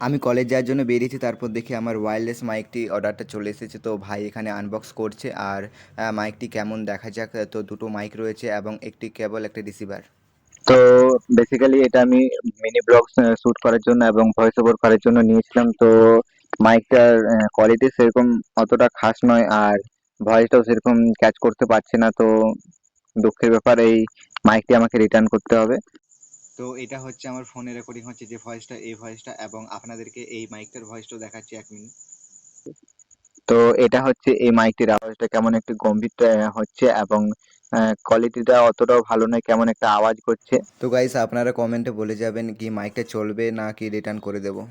আমি কলেজ যাওয়ার জন্য বেরিয়েছি, তারপর দেখি আমার ওয়্যারলেস মাইকটি অর্ডারটা চলে এসেছে। তো ভাই এখানে আনবক্স করছে। আর মাইকটি কেমন দেখা যাক। তো দুটো মাইক রয়েছে এবং একটি কেবল, একটা রিসিভার। তো বেসিক্যালি এটা আমি মিনি ব্লগ শুট করার জন্য এবং ভয়েস ওভার করার জন্য নিয়েছিলাম। তো মাইকটার কোয়ালিটি সেরকম অতটা খাস নয়, আর ভয়েসটাও সেরকম ক্যাচ করতে পারছে না। তো দুঃখের ব্যাপার, এই মাইকটি আমাকে রিটার্ন করতে হবে। তো এটা হচ্ছে আমার ফোনে রেকর্ডিং হচ্ছে যে ভয়েসটা, এই ভয়েসটা, এবং আপনাদেরকে এই মাইকটার ভয়েসটাও দেখাচ্ছি 1 মিনিট। তো এটা হচ্ছে এই মাইকটির আওয়াজটা কেমন একটু গম্ভীর হচ্ছে, এবং কোয়ালিটিটা অতটাও ভালো নয়, কেমন একটা আওয়াজ করছে। তো গাইস, আপনারা কমেন্টে বলে যাবেন কি মাইকটা চলবে না কি রিটার্ন করে দেবো।